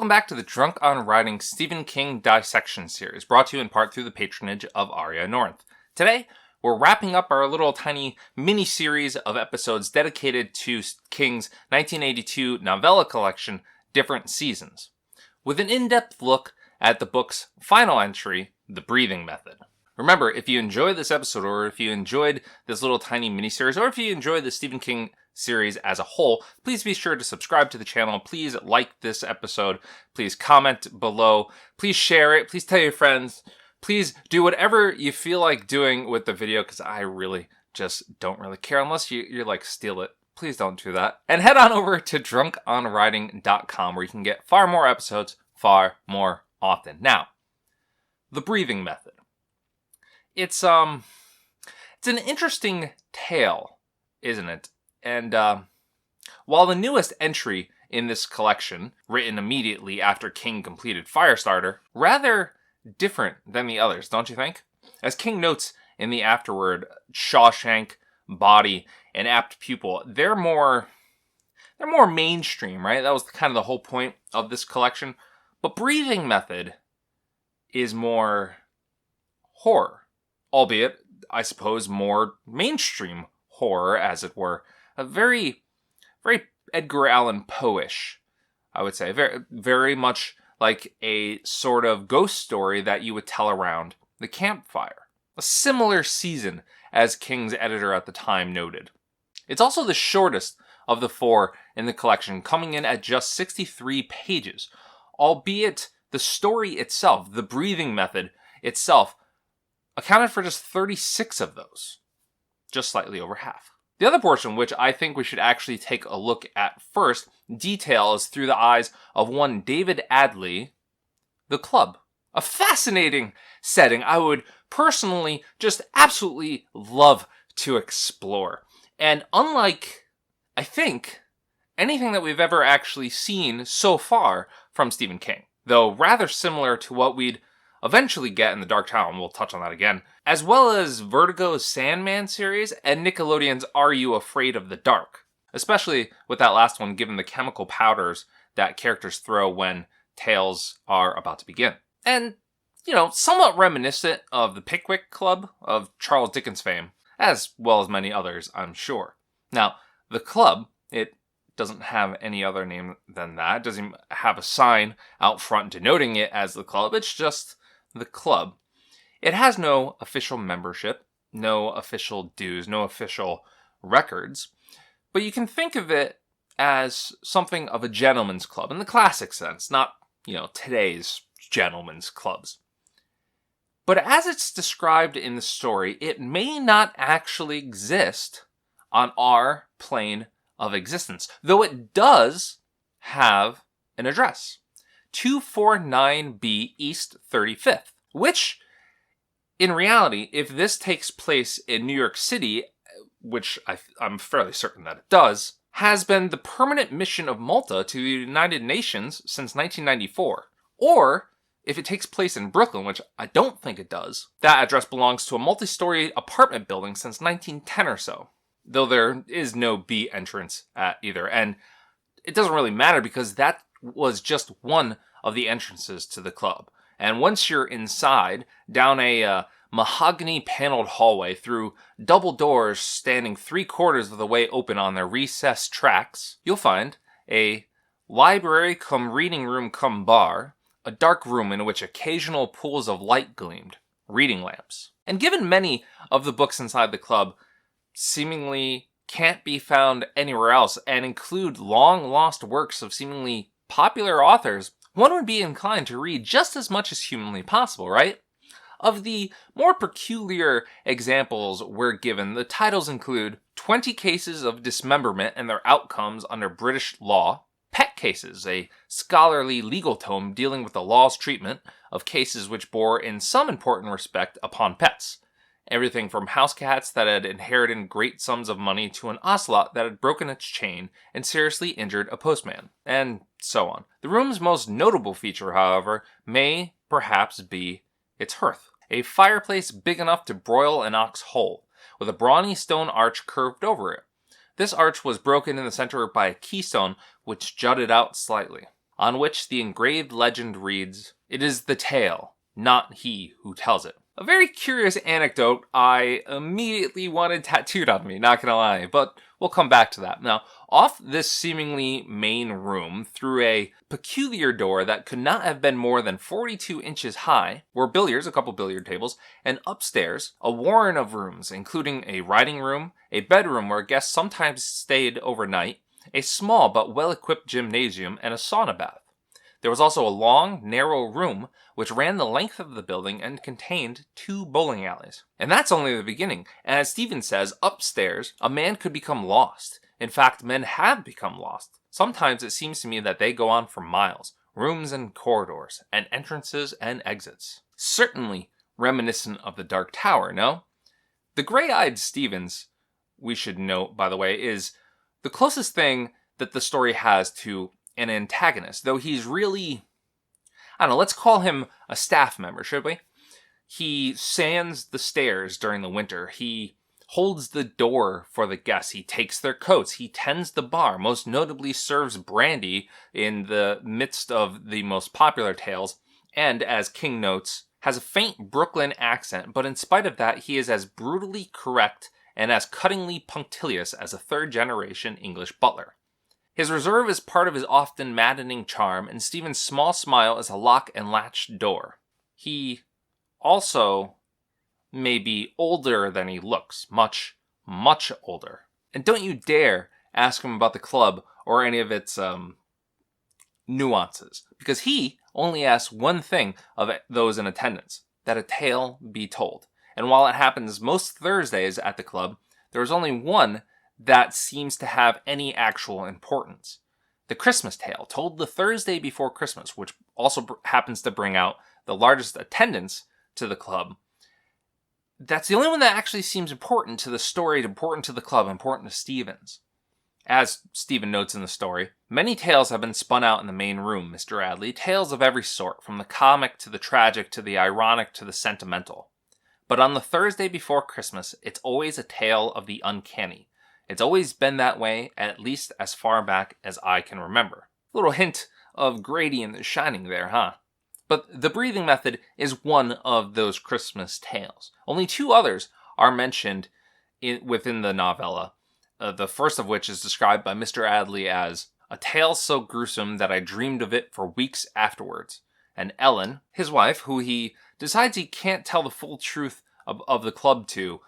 Welcome back to the Drunk on Writing Stephen King dissection series, brought to you in part through the patronage of Ariya Norinth. Today, we're wrapping up our little tiny mini-series of episodes dedicated to King's 1982 novella collection, Different Seasons, with an in-depth look at the book's final entry, The Breathing Method. Remember, if you enjoyed this episode, or if you enjoyed this little tiny mini-series, or if you enjoyed the Stephen King series as a whole, please be sure to subscribe to the channel. Please like this episode. Please comment below. Please share it. Please tell your friends. Please do whatever you feel like doing with the video, because I really just don't really care unless you're like, steal it. Please don't do that. And head on over to drunkonwriting.com where you can get far more episodes far more often. Now, The Breathing Method. It's an interesting tale, isn't it? And while the newest entry in this collection, written immediately after King completed Firestarter, rather different than the others, don't you think? As King notes in the afterword, Shawshank, Body, and Apt Pupil, they're more mainstream, right? That was kind of the whole point of this collection. But Breathing Method is more horror, albeit, I suppose, more mainstream horror, as it were. A very, very Edgar Allan Poe-ish, I would say. Very, very much like a sort of ghost story that you would tell around the campfire. A similar season, as King's editor at the time noted. It's also the shortest of the four in the collection, coming in at just 63 pages, albeit the story itself, the breathing method itself, accounted for just 36 of those. Just slightly over half. The other portion, which I think we should actually take a look at first, details through the eyes of one David Adley, The Club. A fascinating setting I would personally just absolutely love to explore. And unlike, I think, anything that we've ever actually seen so far from Stephen King, though rather similar to what we'd eventually get in The Dark Tower, and we'll touch on that again, as well as Vertigo's Sandman series and Nickelodeon's Are You Afraid of the Dark? Especially with that last one, given the chemical powders that characters throw when tales are about to begin. And, somewhat reminiscent of the Pickwick Club of Charles Dickens fame, as well as many others, I'm sure. Now, The Club, it doesn't have any other name than that. It doesn't have a sign out front denoting it as The Club. It's just The Club. It has no official membership, no official dues, no official records, but you can think of it as something of a gentleman's club in the classic sense, not, today's gentlemen's clubs. But as it's described in the story, it may not actually exist on our plane of existence, though it does have an address. 249B East 35th, which, in reality, if this takes place in New York City, which I'm fairly certain that it does, has been the permanent mission of Malta to the United Nations since 1994. Or, if it takes place in Brooklyn, which I don't think it does, that address belongs to a multi-story apartment building since 1910 or so. Though there is no B entrance at either. And it doesn't really matter because that was just one of the entrances to the club. And once you're inside, down a mahogany paneled hallway through double doors standing 3/4 of the way open on their recessed tracks, you'll find a library cum reading room cum bar, a dark room in which occasional pools of light gleamed, reading lamps. And given many of the books inside the club seemingly can't be found anywhere else and include long-lost works of seemingly popular authors, one would be inclined to read just as much as humanly possible, right? Of the more peculiar examples we're given, the titles include 20 Cases of Dismemberment and Their Outcomes Under British Law, Pet Cases, a scholarly legal tome dealing with the law's treatment of cases which bore in some important respect upon pets. Everything from house cats that had inherited great sums of money to an ocelot that had broken its chain and seriously injured a postman, and so on. The room's most notable feature, however, may perhaps be its hearth. A fireplace big enough to broil an ox whole, with a brawny stone arch curved over it. This arch was broken in the center by a keystone which jutted out slightly. on which the engraved legend reads, "It is the tale, not he who tells it." A very curious anecdote I immediately wanted tattooed on me, not gonna lie, but we'll come back to that. Now, off this seemingly main room, through a peculiar door that could not have been more than 42 inches high, were billiards, a couple billiard tables, and upstairs, a warren of rooms, including a writing room, a bedroom where guests sometimes stayed overnight, a small but well-equipped gymnasium, and a sauna bath. There was also a long, narrow room which ran the length of the building and contained 2 bowling alleys. And that's only the beginning. And as Stephen says, upstairs, a man could become lost. In fact, men have become lost. Sometimes it seems to me that they go on for miles. Rooms and corridors, and entrances and exits. Certainly reminiscent of the Dark Tower, no? The gray-eyed Stevens, we should note, by the way, is the closest thing that the story has to an antagonist, though he's really, I don't know, let's call him a staff member, should we? He sands the stairs during the winter. He holds the door for the guests. He takes their coats. He tends the bar, most notably serves brandy in the midst of the most popular tales, and, as King notes, has a faint Brooklyn accent, but in spite of that, he is as brutally correct and as cuttingly punctilious as a third-generation English butler. His reserve is part of his often maddening charm, and Stephen's small smile is a lock and latch door. He also may be older than he looks, much, much older. And don't you dare ask him about the club or any of its nuances, because he only asks one thing of those in attendance, that a tale be told. And while it happens most Thursdays at the club, there is only one that seems to have any actual importance. The Christmas tale, told the Thursday before Christmas, which also happens to bring out the largest attendance to the club. That's the only one that actually seems important to the story, important to the club, important to Stevens. As Stephen notes in the story, many tales have been spun out in the main room, Mr. Adley, tales of every sort, from the comic to the tragic to the ironic to the sentimental. But on the Thursday before Christmas, it's always a tale of the uncanny. It's always been that way, at least as far back as I can remember. A little hint of Grady in The Shining there, huh? But the breathing method is one of those Christmas tales. Only 2 others are mentioned within the novella, the first of which is described by Mr. Adley as a tale so gruesome that I dreamed of it for weeks afterwards. And Ellen, his wife, who he decides he can't tell the full truth of the club to,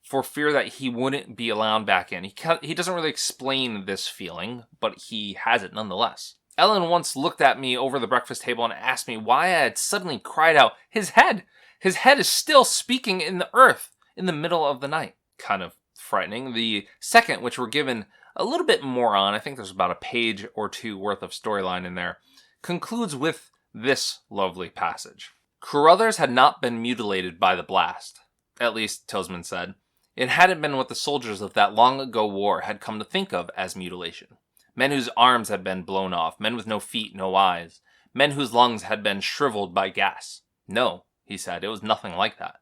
for fear that he wouldn't be allowed back in. He doesn't really explain this feeling, but he has it nonetheless. Ellen once looked at me over the breakfast table and asked me why I had suddenly cried out, "His head! His head is still speaking in the earth," in the middle of the night. Kind of frightening. The second, which we're given a little bit more on, I think there's about a page or 2 worth of storyline in there, concludes with this lovely passage. Carruthers had not been mutilated by the blast, at least, Tosman said. It hadn't been what the soldiers of that long-ago war had come to think of as mutilation. Men whose arms had been blown off, men with no feet, no eyes, men whose lungs had been shriveled by gas. No, he said, it was nothing like that.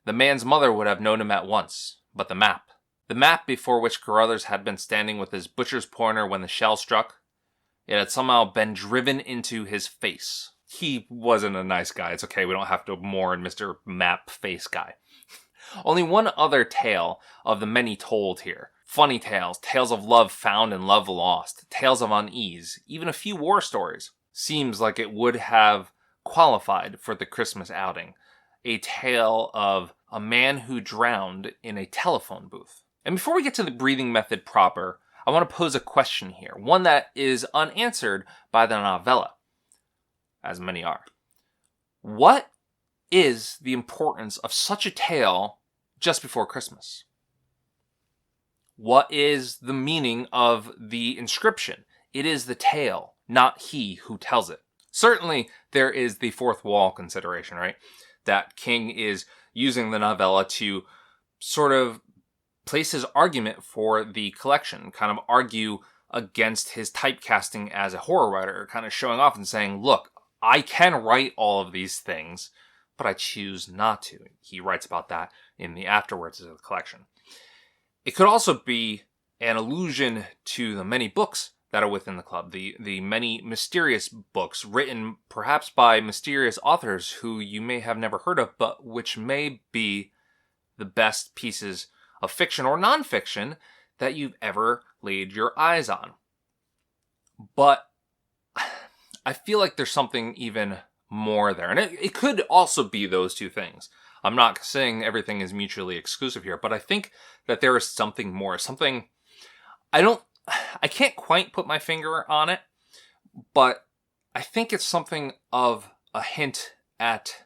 The man's mother would have known him at once, but the map before which Carruthers had been standing with his butcher's pointer when the shell struck, it had somehow been driven into his face. He wasn't a nice guy. It's okay, we don't have to mourn Mr. Map Face Guy. Only one other tale of the many told here. Funny tales, tales of love found and love lost, tales of unease, even a few war stories. Seems like it would have qualified for the Christmas outing. A tale of a man who drowned in a telephone booth. And before we get to the breathing method proper, I want to pose a question here, one that is unanswered by the novella, as many are. What is the importance of such a tale just before Christmas? What is the meaning of the inscription? It is the tale, not he who tells it. Certainly, there is the fourth wall consideration, right? That King is using the novella to sort of place his argument for the collection, kind of argue against his typecasting as a horror writer, kind of showing off and saying, look, I can write all of these things, but I choose not to. He writes about that in the afterwards of the collection. It could also be an allusion to the many books that are within the club, the many mysterious books written perhaps by mysterious authors who you may have never heard of, but which may be the best pieces of fiction or nonfiction that you've ever laid your eyes on. But I feel like there's something even more there. And it could also be those two things. I'm not saying everything is mutually exclusive here, but I think that there is something more. Something I can't quite put my finger on it, but I think it's something of a hint at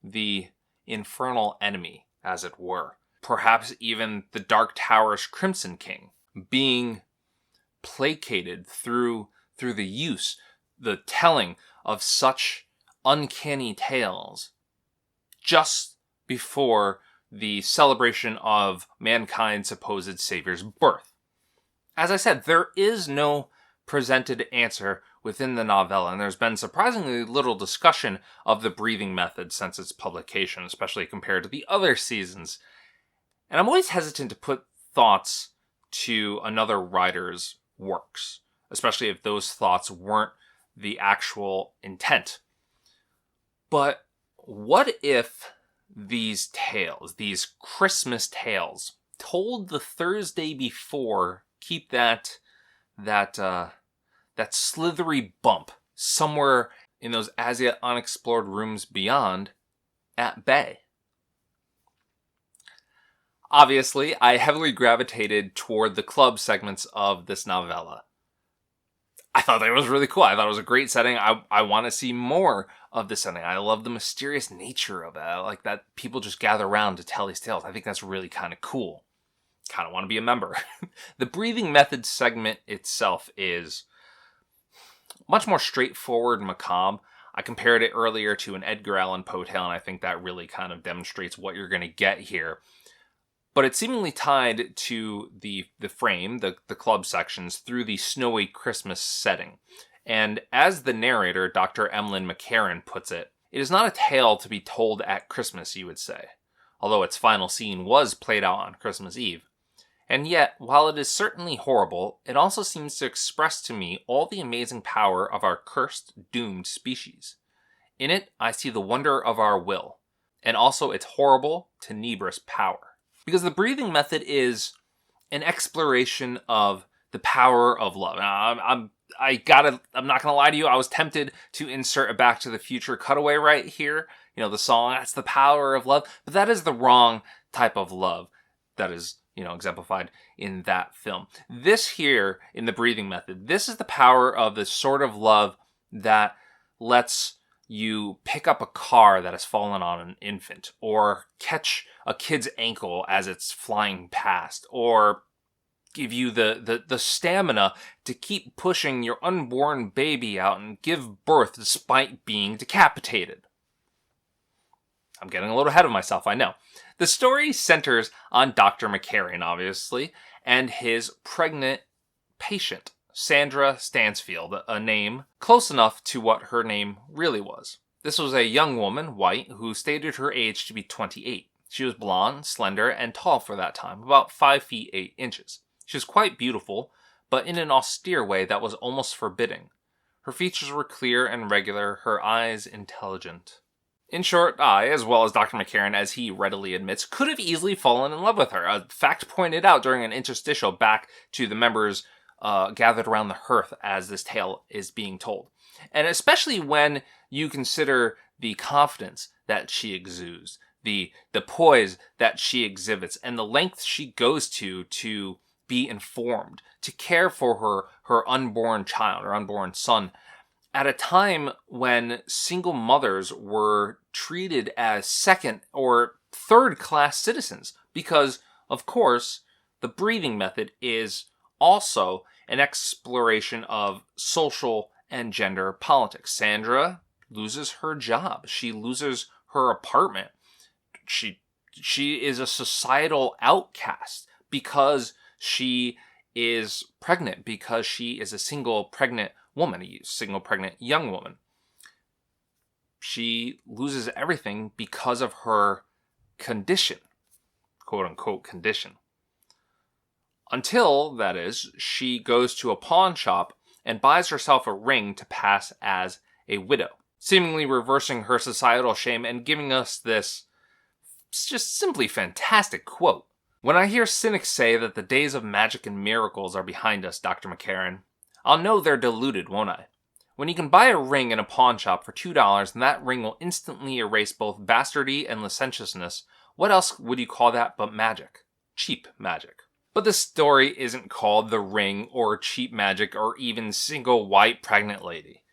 the infernal enemy, as it were. Perhaps even the Dark Tower's Crimson King being placated through the use, the telling of such uncanny tales just before the celebration of mankind's supposed savior's birth. As I said, there is no presented answer within the novella, and there's been surprisingly little discussion of the breathing method since its publication, especially compared to the other seasons. And I'm always hesitant to put thoughts to another writer's works, especially if those thoughts weren't the actual intent. But what if these tales, these Christmas tales, told the Thursday before, keep that slithery bump somewhere in those as yet unexplored rooms beyond at bay? Obviously, I heavily gravitated toward the club segments of this novella. I thought that was really cool. I thought it was a great setting. I want to see more of this setting. I love the mysterious nature of it. I like that people just gather around to tell these tales. I think that's really kind of cool. Kind of want to be a member. The breathing method segment itself is much more straightforward and macabre. I compared it earlier to an Edgar Allan Poe tale, and I think that really kind of demonstrates what you're going to get here. But it's seemingly tied to the frame, the club sections, through the snowy Christmas setting. And as the narrator, Dr. Emlyn McCarran, puts it, it is not a tale to be told at Christmas, you would say, although its final scene was played out on Christmas Eve. And yet, while it is certainly horrible, it also seems to express to me all the amazing power of our cursed, doomed species. In it, I see the wonder of our will, and also its horrible, tenebrous power. Because the breathing method is an exploration of the power of love. Now, I'm not gonna lie to you. I was tempted to insert a Back to the Future cutaway right here. You know, the song, that's the power of love. But that is the wrong type of love that is, exemplified in that film. This here, in the breathing method, this is the power of the sort of love that lets you pick up a car that has fallen on an infant, or catch a kid's ankle as it's flying past, or give you the stamina to keep pushing your unborn baby out and give birth despite being decapitated. I'm getting a little ahead of myself, I know. The story centers on Dr. McCarran, obviously, and his pregnant patient, Sandra Stansfield, a name close enough to what her name really was. This was a young woman, white, who stated her age to be 28. She was blonde, slender, and tall for that time, about 5 feet 8 inches. She was quite beautiful, but in an austere way that was almost forbidding. Her features were clear and regular, her eyes intelligent. In short, I, as well as Dr. McCarran, as he readily admits, could have easily fallen in love with her, a fact pointed out during an interstitial back to the members gathered around the hearth as this tale is being told. And especially when you consider the confidence that she exudes, the poise that she exhibits, and the length she goes to be informed, to care for her unborn child, her unborn son, at a time when single mothers were treated as second or third class citizens. Because, of course, the breathing method is also an exploration of social and gender politics. Sandra loses her job. She loses her apartment. She is a societal outcast because she is pregnant, because she is a single pregnant woman, a single pregnant young woman. She loses everything because of her condition, quote unquote condition. Until, that is, she goes to a pawn shop and buys herself a ring to pass as a widow, seemingly reversing her societal shame and giving us this just simply fantastic quote. "When I hear cynics say that the days of magic and miracles are behind us, Dr. McCarran, I'll know they're deluded, won't I? When you can buy a ring in a pawn shop for $2 and that ring will instantly erase both bastardy and licentiousness, what else would you call that but magic? Cheap magic." But this story isn't called The Ring or Cheap Magic or even Single White Pregnant Lady.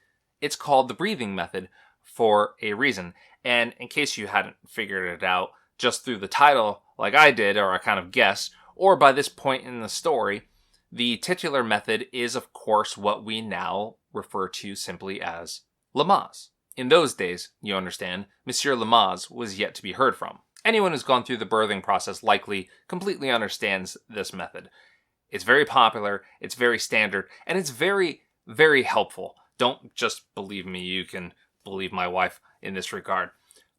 It's called The Breathing Method for a reason. And in case you hadn't figured it out just through the title like I did, or I kind of guessed, or by this point in the story, the titular method is of course what we now refer to simply as Lamaze. In those days, you understand, Monsieur Lamaze was yet to be heard from. Anyone who's gone through the birthing process likely completely understands this method. It's very popular, it's very standard, and it's very, very helpful. Don't just believe me, you can believe my wife in this regard.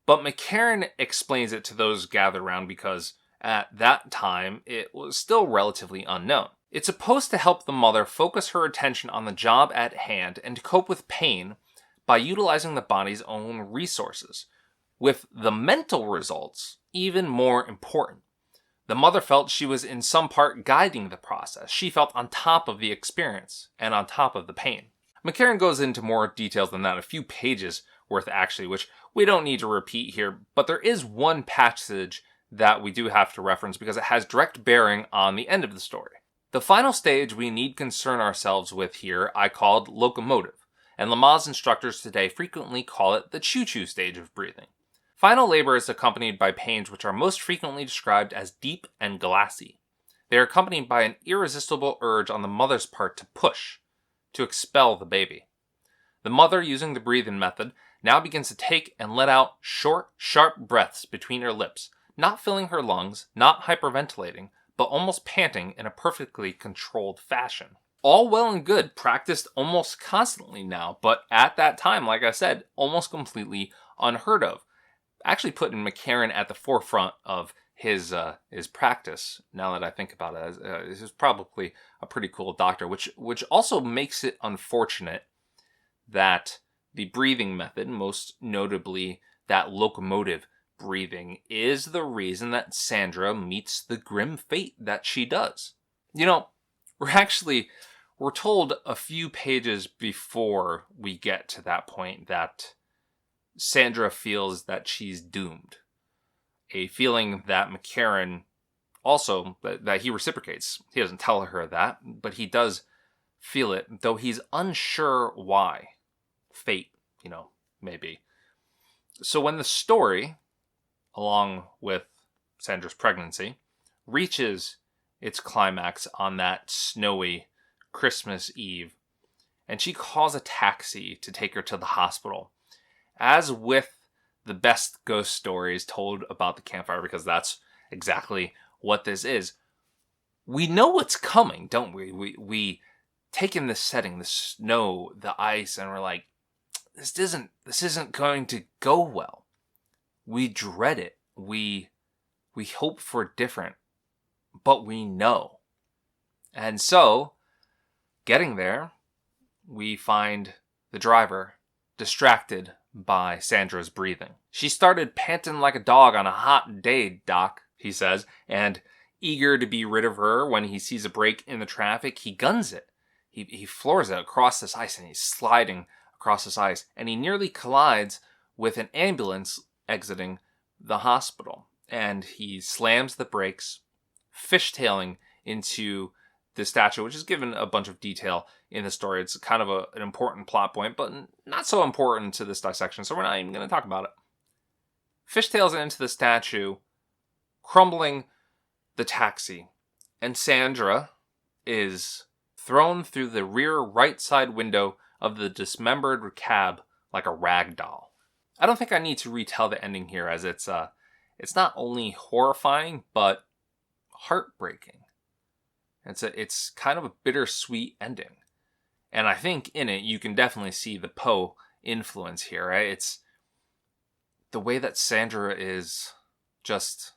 But McCarran explains it to those gathered around because at that time it was still relatively unknown. It's supposed to help the mother focus her attention on the job at hand and to cope with pain by utilizing the body's own resources, with the mental results even more important. The mother felt she was in some part guiding the process. She felt on top of the experience and on top of the pain. McCarran goes into more details than that, a few pages worth actually, which we don't need to repeat here, but there is one passage that we do have to reference because it has direct bearing on the end of the story. The final stage we need concern ourselves with here I called locomotive, and Lamaze instructors today frequently call it the choo-choo stage of breathing. Final labor is accompanied by pains which are most frequently described as deep and glassy. They are accompanied by an irresistible urge on the mother's part to push, to expel the baby. The mother, using the breathing method, now begins to take and let out short, sharp breaths between her lips, not filling her lungs, not hyperventilating, but almost panting in a perfectly controlled fashion. All well and good, practiced almost constantly now, but at that time, like I said, almost completely unheard of. Actually putting McCarran at the forefront of his practice, now that I think about it. This is probably a pretty cool doctor, which also makes it unfortunate that the breathing method, most notably that locomotive breathing, is the reason that Sandra meets the grim fate that she does. You know, we're told a few pages before we get to that point that Sandra feels that she's doomed. A feeling that McCarran also, that he reciprocates. He doesn't tell her that, but he does feel it, though he's unsure why. Fate, maybe. So when the story, along with Sandra's pregnancy, reaches its climax on that snowy Christmas Eve, and she calls a taxi to take her to the hospital, as with the best ghost stories told about the campfire, because that's exactly what this is, we know what's coming, don't we? We take in this setting, the snow, the ice, and we're like, this isn't going to go well. We dread it. We hope for different, but we know. And so, getting there, we find the driver distracted by Sandra's breathing. "She started panting like a dog on a hot day, Doc," he says, and eager to be rid of her when he sees a break in the traffic, he guns it. He floors it across this ice, and he's sliding across this ice, and he nearly collides with an ambulance exiting the hospital. And he slams the brakes, fishtailing into the statue, which is given a bunch of detail in the story. It's kind of an important plot point, but not so important to this dissection, so we're not even going to talk about it. Fishtails into the statue, crumbling the taxi, and Sandra is thrown through the rear right side window of the dismembered cab like a rag doll. I don't think I need to retell the ending here, as it's not only horrifying, but heartbreaking. It's kind of a bittersweet ending. And I think in it, you can definitely see the Poe influence here, right? It's the way that Sandra is just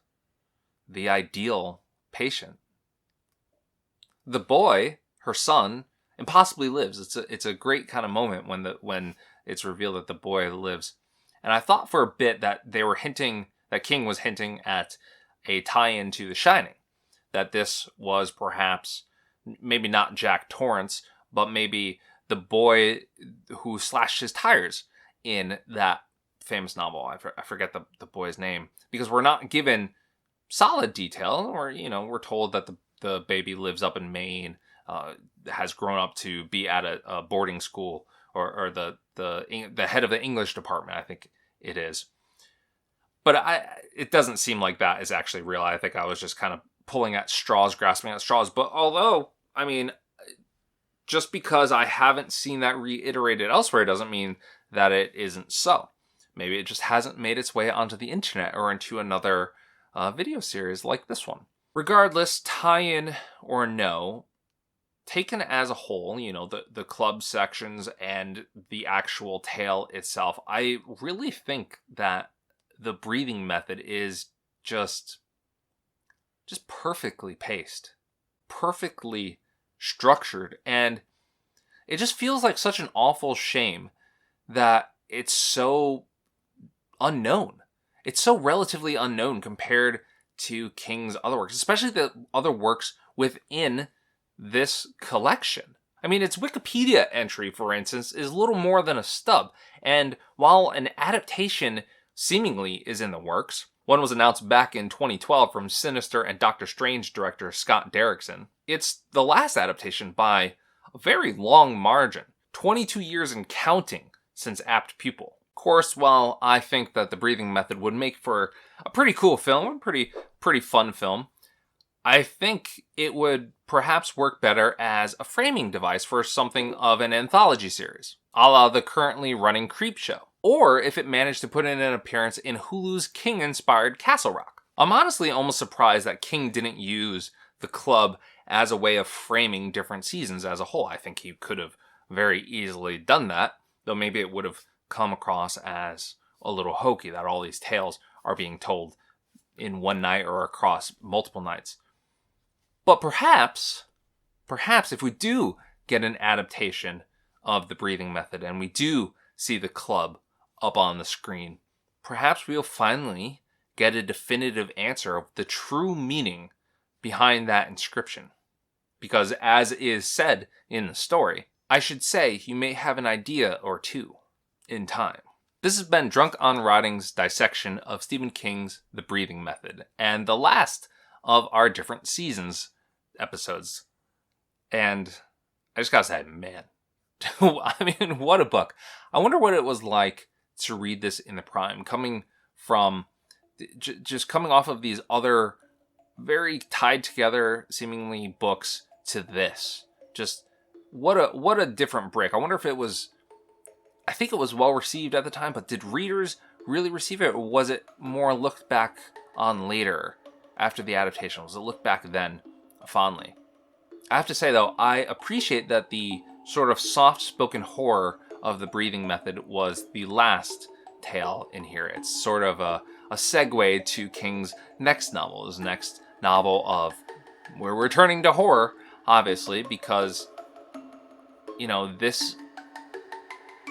the ideal patient. the boy, her son, impossibly lives. It's a great kind of moment when it's revealed that the boy lives. And I thought for a bit that that King was hinting at a tie-in to The Shining, that this was perhaps maybe not Jack Torrance, but maybe the boy who slashed his tires in that famous novel. I forget the boy's name, because we're not given solid detail, or we're told that the baby lives up in Maine, has grown up to be at a boarding school, or the head of the English department, I think it is. But it doesn't seem like that is actually real. I think I was just kind of pulling at straws, grasping at straws. But although, I mean, just because I haven't seen that reiterated elsewhere doesn't mean that it isn't so. Maybe it just hasn't made its way onto the internet or into another video series like this one. Regardless, tie-in or no, taken as a whole, the club sections and the actual tale itself, I really think that the breathing method is just perfectly paced, perfectly structured, and it just feels like such an awful shame that it's so unknown. It's so relatively unknown compared to King's other works, especially the other works within this collection. I mean, its Wikipedia entry, for instance, is little more than a stub, and while an adaptation seemingly is in the works, one was announced back in 2012 from Sinister and Doctor Strange director Scott Derrickson, it's the last adaptation by a very long margin, 22 years and counting since Apt Pupil. Of course, while I think that the breathing method would make for a pretty cool film, a pretty fun film, I think it would perhaps work better as a framing device for something of an anthology series, a la the currently running Creepshow, or if it managed to put in an appearance in Hulu's King-inspired Castle Rock. I'm honestly almost surprised that King didn't use the club as a way of framing different seasons as a whole. I think he could have very easily done that, though maybe it would have come across as a little hokey that all these tales are being told in one night or across multiple nights. But perhaps if we do get an adaptation of the breathing method and we do see the club up on the screen, perhaps we'll finally get a definitive answer of the true meaning behind that inscription. Because as is said in the story, I should say you may have an idea or two in time. This has been Drunk on Writing's dissection of Stephen King's The Breathing Method, and the last of our different seasons episodes. And I just gotta say, man, I mean, what a book. I wonder what it was like to read this in the prime, coming from, just coming off of these other very tied together, seemingly, books to this. Just, what a different brick. I wonder if it was, I think it was well received at the time, but did readers really receive it, or was it more looked back on later, after the adaptation? Was it looked back then fondly? I have to say, though, I appreciate that the sort of soft-spoken horror of The Breathing Method was the last tale in here. It's sort of a segue to King's next novel, his next novel of, we're returning to horror, obviously, because, this,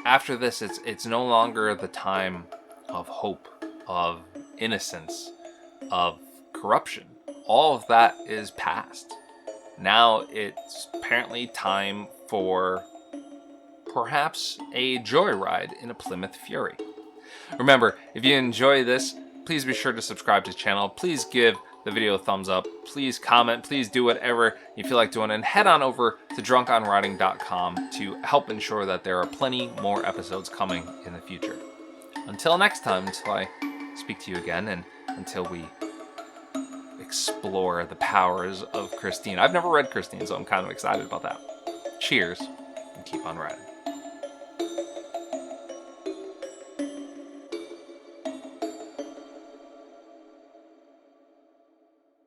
after this, it's no longer the time of hope, of innocence, of corruption. All of that is past. Now it's apparently time for perhaps a joyride in a Plymouth Fury. Remember, if you enjoy this, please be sure to subscribe to the channel. Please give the video a thumbs up. Please comment. Please do whatever you feel like doing. And head on over to drunkonwriting.com to help ensure that there are plenty more episodes coming in the future. Until next time, until I speak to you again, and until we explore the powers of Christine. I've never read Christine, so I'm kind of excited about that. Cheers, and keep on writing.